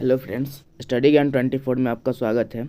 Hello friends, study ज्ञान 24 में आपका स्वागत है।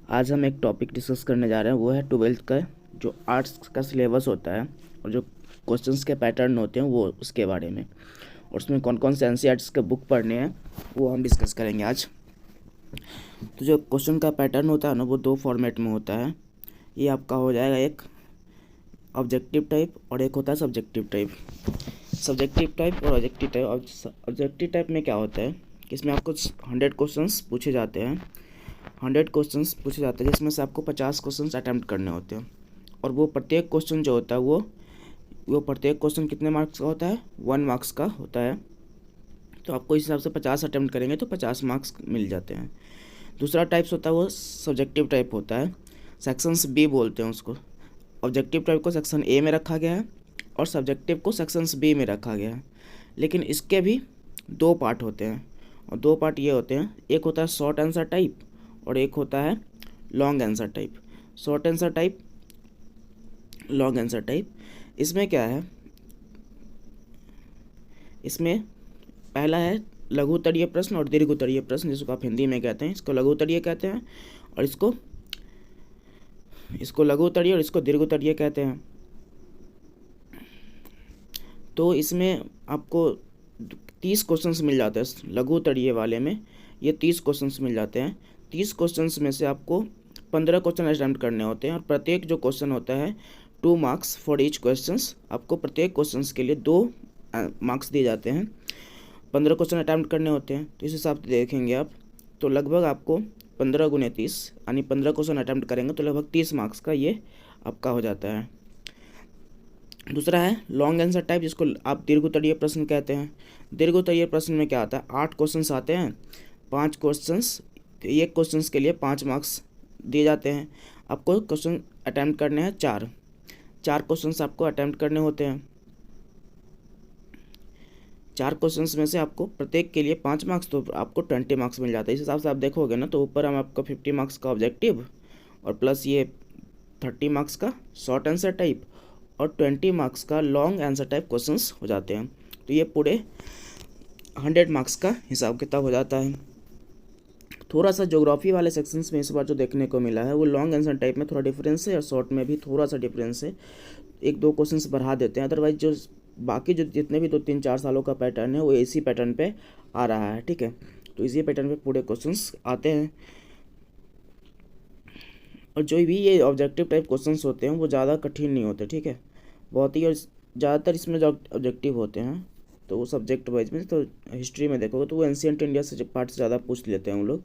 आज हम एक टॉपिक डिस्कस करने जा रहे हैं, वो है 12th का जो आर्ट्स का सिलेबस होता है और जो क्वेश्चंस के पैटर्न होते हैं वो उसके बारे में, और उसमें कौन कौन से एनसीईआरटी के बुक पढ़ने हैं वो हम डिस्कस करेंगे आज। तो जो क्वेश्चन का पैटर्न होता है ना, वो दो फॉर्मेट में होता है। ये आपका हो जाएगा एक ऑब्जेक्टिव टाइप और एक होता है सब्जेक्टिव टाइप। सब्जेक्टिव टाइप और ऑब्जेक्टिव टाइप। ऑब्जेक्टिव टाइप में क्या होता है कि इसमें आपको 100 क्वेश्चंस पूछे जाते हैं। 100 क्वेश्चंस पूछे जाते हैं जिसमें से आपको 50 क्वेश्चंस अटैम्प्ट करने होते हैं, और वो प्रत्येक क्वेश्चन जो होता है वो प्रत्येक क्वेश्चन कितने मार्क्स का होता है? 1 मार्क्स का होता है। तो आपको इस हिसाब से 50 अटैम्प्ट करेंगे तो 50 मार्क्स मिल जाते हैं। दूसरा टाइप्स होता है वो सब्जेक्टिव टाइप होता है, सेक्शंस बी बोलते हैं उसको। ऑब्जेक्टिव टाइप को सेक्शन ए में रखा गया है और सब्जेक्टिव को सेक्शंस बी में रखा गया है, लेकिन इसके भी दो पार्ट होते हैं, और दो पार्ट ये होते हैं। एक होता है शॉर्ट आंसर टाइप और एक होता है long answer type. Short answer type, long answer type. इसमें क्या है, इसमें पहला है लघु उत्तरीय प्रश्न और दीर्घ उत्तरीय प्रश्न, जिसको आप हिंदी में कहते हैं। इसको लघु उत्तरीय कहते हैं और इसको लघु उत्तरीय और इसको दीर्घ उत्तरीय कहते हैं। तो इसमें आपको 30 क्वेश्चंस मिल जाते हैं। लघु उत्तरीय वाले में ये 30 क्वेश्चंस मिल जाते हैं। 30 क्वेश्चंस में से आपको 15 क्वेश्चन अटेम्प्ट करने होते हैं, और प्रत्येक जो क्वेश्चन होता है 2 मार्क्स फॉर ईच क्वेश्चंस। आपको प्रत्येक क्वेश्चंस के लिए 2 मार्क्स दिए जाते हैं। 15 क्वेश्चन अटेम्प्ट करने होते हैं, तो इस हिसाब से देखेंगे आप तो लगभग आपको 15 गुने 30 यानी 15 क्वेश्चन अटेम्प्ट करेंगे तो लगभग 30 मार्क्स का ये आपका हो जाता है। दूसरा है लॉन्ग आंसर टाइप, जिसको आप दीर्घ उत्तरीय प्रश्न कहते हैं। दीर्घ उत्तरीय प्रश्न में क्या आता है, 8 क्वेश्चंस आते हैं, 5 क्वेश्चंस, एक क्वेश्चंस के लिए 5 मार्क्स दिए जाते हैं। आपको क्वेश्चन अटैम्प्ट करने हैं 4 क्वेश्चंस आपको अटैम्प्ट करने होते हैं। 4 क्वेश्चंस में से आपको प्रत्येक के लिए 5 मार्क्स, तो आपको 20 मार्क्स मिल जाता है। इस हिसाब से आप देखोगे ना, तो ऊपर हम आपको 50 मार्क्स का ऑब्जेक्टिव और प्लस ये 30 मार्क्स का शॉर्ट आंसर टाइप और 20 मार्क्स का लॉन्ग आंसर टाइप क्वेश्चंस हो जाते हैं। तो ये पूरे 100 मार्क्स का हिसाब किताब हो जाता है। थोड़ा सा ज्योग्राफी वाले सेक्शंस में इस बार जो देखने को मिला है वो लॉन्ग आंसर टाइप में थोड़ा डिफरेंस है और शॉर्ट में भी थोड़ा सा डिफरेंस है। 1-2 क्वेश्चंस बढ़ा देते हैं, अदरवाइज जो बाकी जो जितने भी 2-3-4 सालों का पैटर्न है वो इसी पैटर्न पे आ रहा है। ठीक है, तो इसी पैटर्न पे पूरे क्वेश्चंस आते हैं। और जो भी ये ऑब्जेक्टिव टाइप क्वेश्चंस होते हैं वो ज़्यादा कठिन नहीं होते। ठीक है, बहुत ही, और ज़्यादातर इसमें जो ऑब्जेक्टिव होते हैं तो वो सब्जेक्ट वाइज में, तो हिस्ट्री में देखोगे तो वो एंशिएंट इंडिया से पार्ट से ज़्यादा पूछ लेते हैं हम लोग।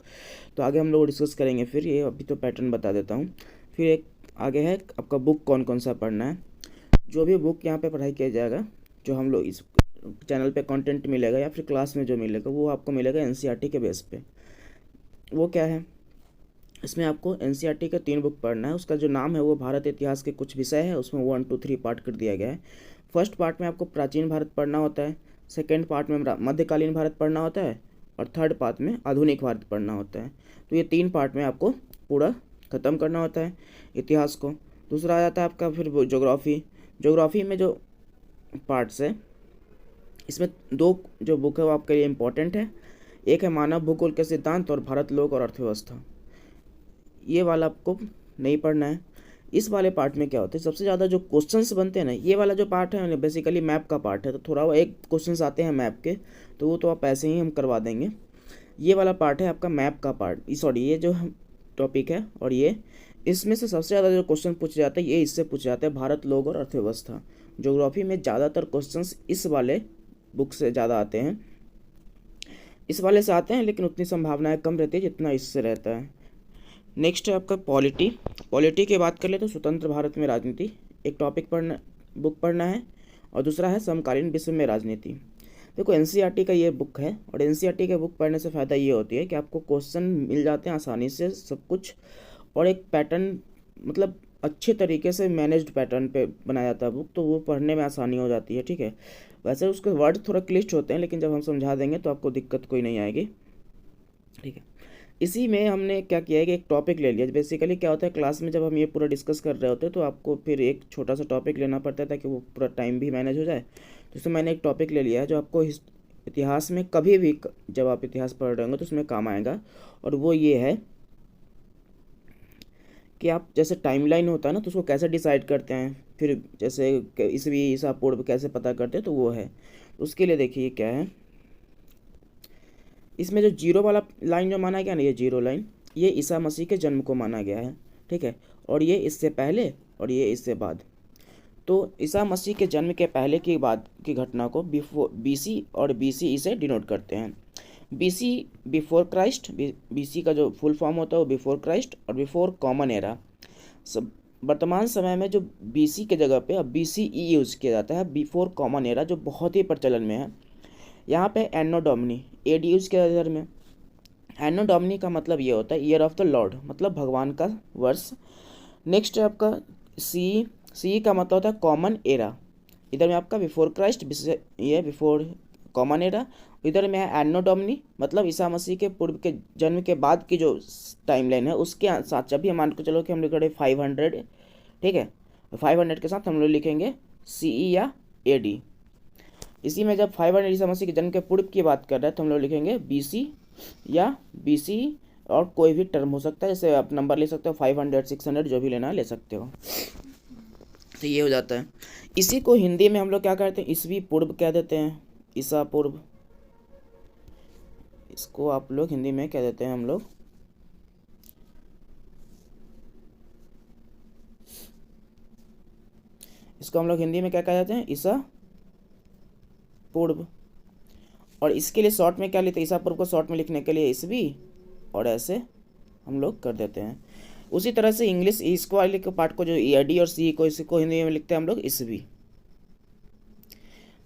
तो आगे हम लोग डिस्कस करेंगे। फिर ये अभी तो पैटर्न बता देता हूँ। फिर एक आगे है आपका बुक कौन कौन सा पढ़ना है। जो भी बुक यहाँ पे पढ़ाई किया जाएगा, जो हम लोग इस चैनल पे कंटेंट मिलेगा या फिर क्लास में जो मिलेगा, वो आपको मिलेगा एनसीईआरटी के बेस पे। वो क्या है, इसमें आपको एनसीईआरटी का 3 बुक पढ़ना है। उसका जो नाम है वो भारत इतिहास के कुछ विषय है, उसमें 1, 2, 3 पार्ट कर दिया गया है। फर्स्ट पार्ट में आपको प्राचीन भारत पढ़ना होता है, सेकेंड पार्ट में मध्यकालीन भारत पढ़ना होता है, और थर्ड पार्ट में आधुनिक भारत पढ़ना होता है। तो ये 3 पार्ट में आपको पूरा ख़त्म करना होता है इतिहास को। दूसरा आ जाता है आपका फिर ज्योग्राफी। ज्योग्राफी में जो पार्ट्स है, इसमें 2 जो बुक है वो आपके लिए इम्पोर्टेंट है। एक है मानव भूगोल के सिद्धांत और भारत लोक और अर्थव्यवस्था। ये वाला आपको नहीं पढ़ना है। इस वाले पार्ट में क्या होता है, सबसे ज़्यादा जो क्वेश्चंस बनते हैं ना, ये वाला जो पार्ट है बेसिकली मैप का पार्ट है, तो थोड़ा वो एक क्वेश्चंस आते हैं मैप के, तो वो तो आप ऐसे ही हम करवा देंगे। ये वाला पार्ट है आपका मैप का पार्ट, सॉरी ये जो टॉपिक है, और ये इसमें से सबसे ज़्यादा जो क्वेश्चन पूछे जाते हैं ये इससे पूछे जाते हैं, भारत लोक और अर्थव्यवस्था। ज्योग्राफी में ज़्यादातर क्वेश्चंस इस वाले बुक से ज़्यादा आते हैं, इस वाले से आते हैं, लेकिन उतनी संभावनाएँ कम रहती है जितना इससे रहता है। नेक्स्ट है आपका पॉलिटी। पॉलिटी की बात कर ले तो स्वतंत्र भारत में राजनीति एक टॉपिक बुक पढ़ना है, और दूसरा है समकालीन विश्व में राजनीति। देखो एनसीईआरटी का ये बुक है, और एनसीईआरटी के बुक पढ़ने से फ़ायदा ये होती है कि आपको क्वेश्चन मिल जाते हैं आसानी से सब कुछ, और एक पैटर्न मतलब अच्छे तरीके से मैनेज्ड पैटर्न पे बनाया जाता है बुक, तो वो पढ़ने में आसानी हो जाती है। ठीक है, वैसे उसके वर्ड थोड़ा क्लिष्ट होते हैं, लेकिन जब हम समझा देंगे तो आपको दिक्कत कोई नहीं आएगी। ठीक है, इसी में हमने क्या किया है कि एक टॉपिक ले लिया। बेसिकली क्या होता है, क्लास में जब हम ये पूरा डिस्कस कर रहे होते हैं तो आपको फिर एक छोटा सा टॉपिक लेना पड़ता है ताकि वो पूरा टाइम भी मैनेज हो जाए। तो इसमें मैंने एक टॉपिक ले लिया है जो आपको इतिहास में कभी भी जब आप इतिहास पढ़ रहे होंगे तो उसमें काम आएगा, और वो ये है कि आप जैसे टाइमलाइन होता है ना, तो उसको कैसे डिसाइड करते हैं, फिर जैसे ईसवी ईसा पूर्व कैसे पता करते हैं, तो वो है। उसके लिए देखिए क्या है, इसमें जो जीरो वाला लाइन जो माना गया ना, ये जीरो लाइन, ये ईसा मसीह के जन्म को माना गया है, ठीक है। और ये इससे पहले और ये इससे बाद। तो ईसा मसीह के जन्म के पहले की बात की घटना को बिफोर बीसी और बीसीई से डिनोट करते हैं। बीसी बिफोर क्राइस्ट, बीसी का जो फुल फॉर्म होता है वो बिफोर क्राइस्ट, और बिफोर कॉमन एरा। सब वर्तमान समय में जो बीसी के जगह पे अब बीसीई यूज़ किया जाता है, बिफोर कॉमन एरा, जो बहुत ही प्रचलन में है। यहाँ पे एनो डोमिनी एडी यूज़ किया जाता है। एनो डोमिनी का मतलब ये होता है ईयर ऑफ द लॉर्ड, मतलब भगवान का वर्ष। नेक्स्ट है आपका सी का मतलब होता है कॉमन एरा। इधर में आपका बिफोर क्राइस्ट, ये बिफोर कॉमन एरा। इधर में है एनो डोमिनी, मतलब ईसा मसीह के पूर्व के जन्म के बाद की जो टाइमलाइन है उसके साथ, जब भी हम मान को चलो कि हम लोग 500, ठीक है, 500 के साथ हम लोग लिखेंगे सीई या एडी। इसी में जब 500 ईसा मसीह के जन्म के पूर्व की बात कर रहे हैं तो हम लोग लिखेंगे बीसी या बीसी, और कोई भी टर्म हो सकता है, जैसे आप नंबर ले सकते हो 500, 600, जो भी लेना ले सकते हो। तो ये हो जाता है। इसी को हिंदी में हम लोग क्या कहते हैं, ईसवी पूर्व कह देते हैं, ईसा पूर्व। इसको आप लोग हिंदी में कह देते हैं हम लोग इसको हम लोग हिंदी में क्या कह देते हैं, ईसा पूर्व। और इसके लिए शॉर्ट में क्या लेते हैं, ईसा पूर्व को शॉर्ट में लिखने के लिए ईसवी, और ऐसे हम लोग कर देते हैं। उसी तरह से इंग्लिश इसको वाले के पार्ट को जो ईडी और सी को, इसको हिंदी में लिखते हैं हम लोग ईसवी।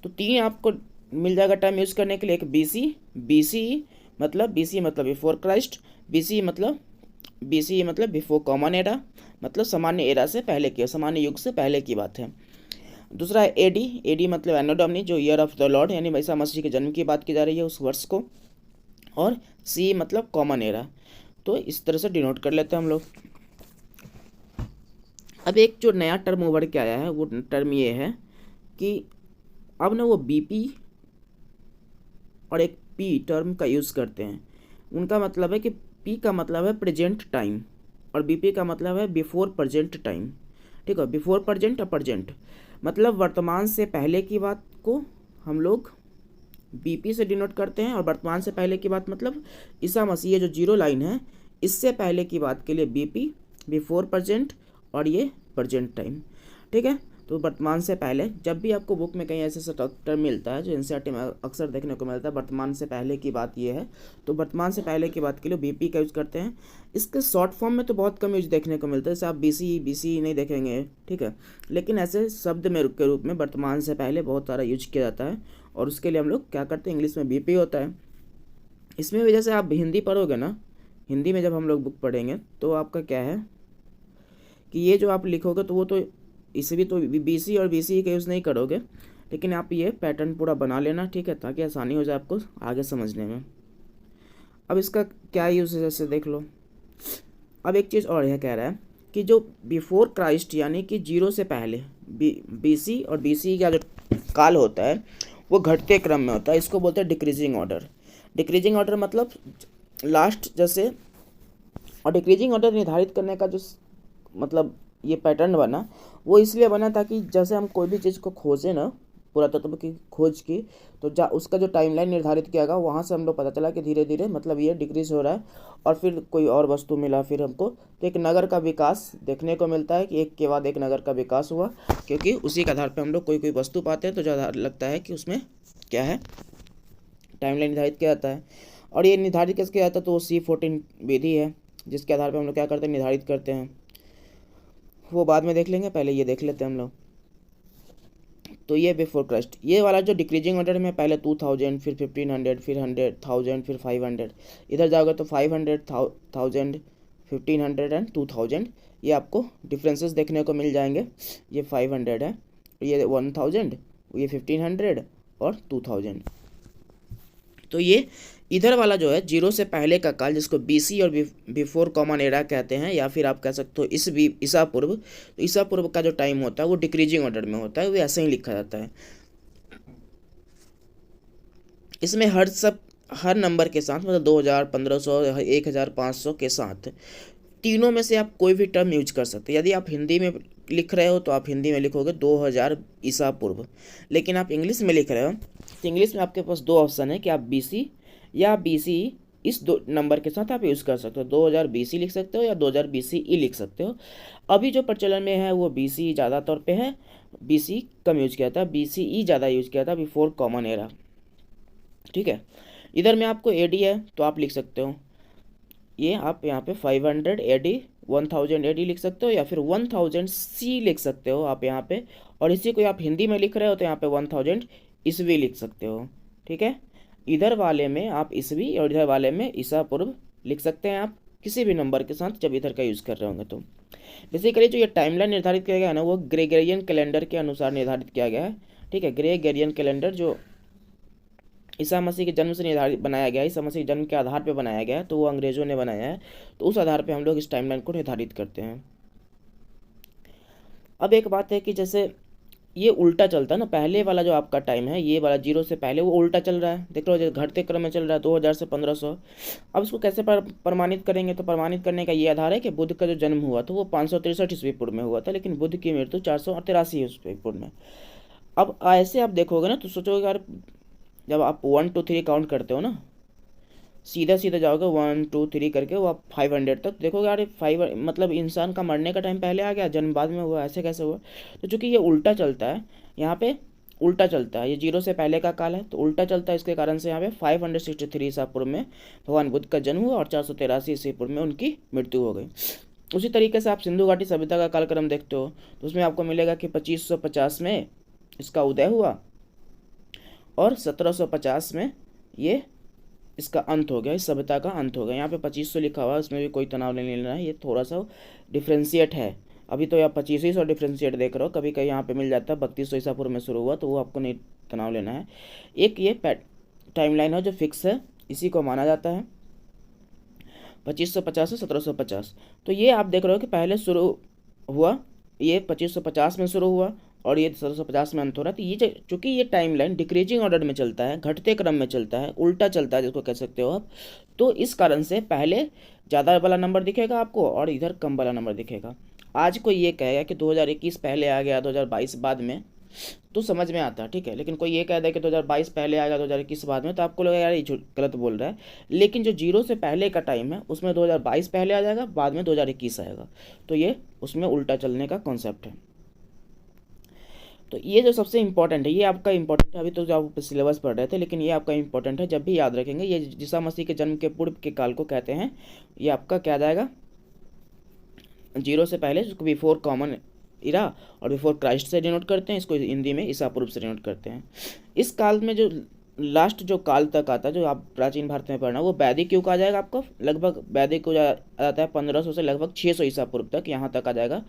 तो तीन आपको मिल जाएगा टर्म यूज़ करने के लिए, एक बीसी, बीसी मतलब बिफोर क्राइस्ट, बीसी मतलब बिफोर कॉमन एरा, मतलब सामान्य एरा से पहले की, सामान्य युग से पहले की बात है। दूसरा है एडी, एडी मतलब एनो डोमिनी, जो ईयर ऑफ द लॉर्ड यानी ईसा मसीह के जन्म की बात की जा रही है उस वर्ष को। और सी मतलब कॉमन एरा। तो इस तरह से डिनोट कर लेते हैं हम लोग। अब एक जो नया टर्म उभर के आया है वो टर्म ये है कि अब ना वो बीपी और एक पी टर्म का यूज़ करते हैं। उनका मतलब है कि पी का मतलब है प्रेजेंट टाइम और बीपी का मतलब है बिफोर प्रेजेंट टाइम, ठीक है। बिफोर प्रेजेंट और प्रेजेंट मतलब वर्तमान से पहले की बात को हम लोग बीपी से डिनोट करते हैं, और वर्तमान से पहले की बात मतलब ईसा मसीह जो जीरो लाइन है इससे पहले की बात के लिए बीपी, बिफोर प्रेजेंट, और ये प्रेजेंट टाइम, ठीक है। तो वर्तमान से पहले, जब भी आपको बुक में कहीं ऐसे टर्म मिलता है जो एनसीईआरटी में अक्सर देखने को मिलता है, वर्तमान से पहले की बात ये है, तो वर्तमान से पहले की बात के लिए बीपी का यूज़ करते हैं। इसके शॉर्ट फॉर्म में तो बहुत कम यूज देखने को मिलता है, जैसे आप बीसी नहीं देखेंगे, ठीक है। लेकिन ऐसे शब्द में के रूप में वर्तमान से पहले बहुत सारा यूज किया जाता है, और उसके लिए हम लोग क्या करते हैं, इंग्लिश में बीपी होता है। इसमें भी जैसे आप हिंदी पढ़ोगे ना, हिंदी में जब हम लोग बुक पढ़ेंगे तो आपका क्या है कि ये जो आप लिखोगे तो वो तो इसलिए तो बीसी और बीसी का यूज़ नहीं करोगे, लेकिन आप ये पैटर्न पूरा बना लेना, ठीक है, ताकि आसानी हो जाए आपको आगे समझने में। अब इसका क्या यूज़ है जैसे देख लो। अब एक चीज़ और यह कह रहा है कि जो बिफोर क्राइस्ट यानी कि जीरो से पहले बीसी और बीसी का जो काल होता है वो घटते क्रम में होता है, इसको बोलते हैं डिक्रीजिंग ऑर्डर। डिक्रीजिंग ऑर्डर मतलब लास्ट जैसे, और डिक्रीजिंग ऑर्डर निर्धारित करने का जो मतलब ये पैटर्न बना वो इसलिए बना ताकि जैसे हम कोई भी चीज़ को खोजें ना, पुरातत्व की खोज की, तो उसका जो टाइमलाइन निर्धारित किया गया वहाँ से हम लोग पता चला कि धीरे धीरे मतलब ये डिक्रीज हो रहा है, और फिर कोई और वस्तु मिला फिर हमको, तो एक नगर का विकास देखने को मिलता है कि एक के बाद एक नगर का विकास हुआ, क्योंकि उसी के आधार पर हम लोग कोई वस्तु पाते हैं तो जो लगता है कि उसमें क्या है टाइमलाइन निर्धारित किया जाता है। और ये निर्धारित कैसे किया जाता है, तो वो C14 विधि है जिसके आधार पर हम लोग क्या करते हैं, निर्धारित करते हैं। वो बाद में देख लेंगे, पहले ये देख लेते हैं हम लोग। तो ये बिफोर क्राइस्ट, ये वाला जो डिक्रीजिंग ऑर्डर में पहले 2000, फिर 1500, फिर 100,000, फिर 500, इधर जाओगे तो 500, 1000, 1500 एंड 2000, ये आपको डिफरेंसेस देखने को मिल जाएंगे। ये 500 है, ये 1000, ये 1500 और 2000। तो ये इधर वाला जो है जीरो से पहले का काल, जिसको बीसी और बिफोर कॉमन एरा कहते हैं, या फिर आप कह सकते हो ईसा पूर्व। तो ईसा पूर्व का जो टाइम होता है वो डिक्रीजिंग ऑर्डर में होता है, वो ऐसे ही लिखा जाता है। इसमें हर नंबर के साथ मतलब 2000, 1500, 1500 के साथ तीनों में से आप कोई भी टर्म यूज कर सकते हैं। यदि आप हिंदी में लिख रहे हो तो आप हिंदी में लिखोगे 2000 ईसा पूर्व, लेकिन आप इंग्लिश में लिख रहे हो तो इंग्लिश में आपके पास दो ऑप्शन है कि आप BC या BC इस दो नंबर के साथ आप यूज़ कर सकते हो। 2000 BC लिख सकते हो या 2000 BCE लिख सकते हो। अभी जो प्रचलन में है वो BC ज़्यादा तौर पे है, BC कम यूज किया था, BCE ज़्यादा यूज किया था बिफोर कॉमन एरा। ठीक है, इधर में आपको AD है तो आप लिख सकते हो, ये आप यहाँ पे 500 AD, 1000 AD लिख सकते हो या फिर 1000 C लिख सकते हो आप यहाँ पे। और इसी को आप हिंदी में लिख रहे हो तो यहाँ पे 1000 ईस्वी लिख सकते हो। ठीक है, इधर वाले में आप ईस्वी और इधर वाले में ईसा पूर्व लिख सकते हैं आप किसी भी नंबर के साथ जब इधर का यूज़ कर रहे होंगे। तो बेसिकली जो ये टाइमलाइन निर्धारित किया गया है ना, वो ग्रेगोरियन कैलेंडर के अनुसार निर्धारित किया गया है। ठीक है, ग्रेगोरियन कैलेंडर जो ईसा मसीह के जन्म से निर्धारित बनाया गया है, ईसा मसीह के जन्म के आधार पे बनाया गया है, तो वो अंग्रेजों ने बनाया है, तो उस आधार पे हम लोग इस टाइमलाइन को निर्धारित करते हैं। अब एक बात है कि जैसे ये उल्टा चलता है ना, पहले वाला जो आपका टाइम है ये वाला 0 से पहले वो उल्टा चल रहा है, देख लो घटते क्रम में चल रहा है 2000 से 1500। अब इसको कैसे प्रमाणित करेंगे, तो प्रमाणित करने का ये आधार है कि बुद्ध का जो जन्म हुआ तो वो 563 ईस्वी पूर्व में हुआ था, लेकिन बुद्ध की मृत्यु 483 ईस्वी पूर्व में। अब ऐसे आप देखोगे ना तो सोचोगे यार, जब आप 1 2 3 काउंट करते हो ना, सीधा सीधा जाओगे 1 2 3 करके वो आप 500 तक देखोगे, यार 5 मतलब इंसान का मरने का टाइम पहले आ गया, जन्म बाद में हुआ, ऐसे कैसे हुआ। तो चूंकि ये उल्टा चलता है, यहाँ पे उल्टा चलता है, ये 0 से पहले का काल है तो उल्टा चलता है, इसके कारण से यहाँ पे 563 ईसा पूर्व में भगवान बुद्ध का जन्म हुआ और 483 ईसा पूर्व में उनकी मृत्यु हो गई। उसी तरीके से आप सिंधु घाटी सभ्यता का कालक्रम देखते हो तो उसमें आपको मिलेगा कि 2550 में इसका उदय हुआ और 1750 में ये इसका अंत हो गया, इस सभ्यता का अंत हो गया। यहाँ पे 2500 लिखा हुआ है, उसमें भी कोई तनाव नहीं लेना है, ये थोड़ा सा डिफ्रेंशिएट है। अभी तो आप 2500 डिफ्रेंशिएट देख रहे हो, कभी कहीं यहाँ पे मिल जाता है 3200 ईसा पूर्व में शुरू हुआ, तो वो आपको नहीं तनाव लेना है। एक ये टाइमलाइन है जो फिक्स है, इसी को माना जाता है 2550 से 1750। तो ये आप देख रहे हो कि पहले शुरू हुआ, ये 2550 में शुरू हुआ और ये 1750 में अंत हो रहा है। तो ये चूँकि ये टाइमलाइन डिक्रीजिंग ऑर्डर में चलता है, घटते क्रम में चलता है, उल्टा चलता है जिसको कह सकते हो आप, तो इस कारण से पहले ज़्यादा वाला नंबर दिखेगा आपको और इधर कम वाला नंबर दिखेगा। आज कोई ये कहेगा कि 2021 पहले आ गया 2022 बाद में, तो समझ में आता है, ठीक है। लेकिन कोई ये कह दे कि 2022 पहले आ गया 2021 बाद में, तो आपको लगेगा यार ये गलत बोल रहा है। लेकिन जो 0 से पहले का टाइम है उसमें 2022 पहले आ जाएगा, बाद में 2021 आएगा, तो ये उसमें उल्टा चलने का कॉन्सेप्ट है। तो ये जो सबसे इंपॉर्टेंट है, ये आपका इंपॉर्टेंट है, अभी तो जो आप सिलेबस पढ़ रहे थे, लेकिन ये आपका इंपॉर्टेंट है, जब भी याद रखेंगे। ये ईसा मसीह के जन्म के पूर्व के काल को कहते हैं, ये आपका क्या जाएगा 0 से पहले, जिसको बिफोर कॉमन इरा और बिफोर क्राइस्ट से डिनोट करते हैं, इसको हिंदी में ईसा पूर्व से डिनोट करते हैं। इस काल में जो लास्ट जो काल तक आता है, जो आप प्राचीन भारत में पढ़ना, वो वैदिक युग आ जाएगा आपका, लगभग वैदिक युग आता है 1500 से लगभग 600 ईसा पूर्व तक, यहाँ तक आ जाएगा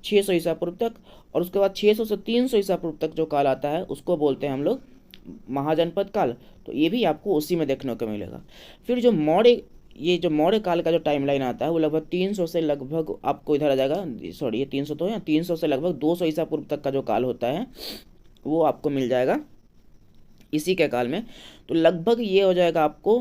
600 ईसा पूर्व तक। और उसके बाद 600 से 300 ईसा पूर्व तक जो काल आता है उसको बोलते हैं हम लोग महाजनपद काल, तो ये भी आपको उसी में देखने को मिलेगा। फिर जो मौर्य काल का जो टाइमलाइन आता है वो लगभग 300 से लगभग आपको इधर आ जाएगा, सॉरी ये 300 तो है, 300 से लगभग 200 ईसा पूर्व तक का जो काल होता है वो आपको मिल जाएगा इसी के काल में। तो लगभग ये हो जाएगा आपको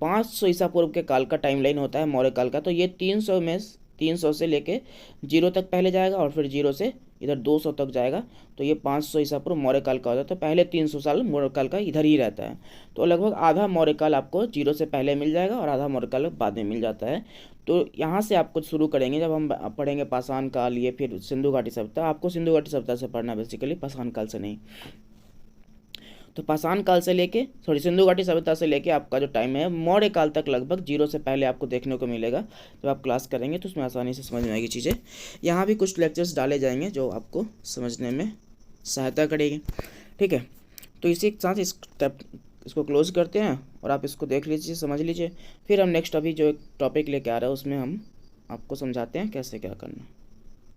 500 ईसा पूर्व के काल का टाइमलाइन होता है मौर्य काल का। तो ये 300 से लेके 0 तक पहले जाएगा और फिर 0 से इधर 200 तक जाएगा, तो ये 500 ईसा पूर्व मौर्य काल का होता है। तो पहले 300 साल मौर्य काल का इधर ही रहता है, तो लगभग आधा मौर्य काल आपको 0 से पहले मिल जाएगा और आधा मौर्य काल बाद में मिल जाता है। तो यहाँ से आपको शुरू करेंगे, जब हम पढ़ेंगे पाषाण काल, ये फिर सिंधु घाटी सभ्यता, आपको सिंधु घाटी सभ्यता से पढ़ना बेसिकली, पाषाण काल से नहीं। तो पाषाण काल से लेके सिंधु घाटी सभ्यता से लेके आपका जो टाइम है मौर्य काल तक लगभग 0 से पहले आपको देखने को मिलेगा। जब आप क्लास करेंगे तो उसमें आसानी से समझ में आएगी चीज़ें। यहाँ भी कुछ लेक्चर्स डाले जाएंगे जो आपको समझने में सहायता करेगी, ठीक है। तो इसी के साथ इसको क्लोज करते हैं और आप इसको देख लीजिए, समझ लीजिए। फिर हम नेक्स्ट अभी जो एक टॉपिक लेके आ रहे हैं उसमें हम आपको समझाते हैं कैसे क्या करना है।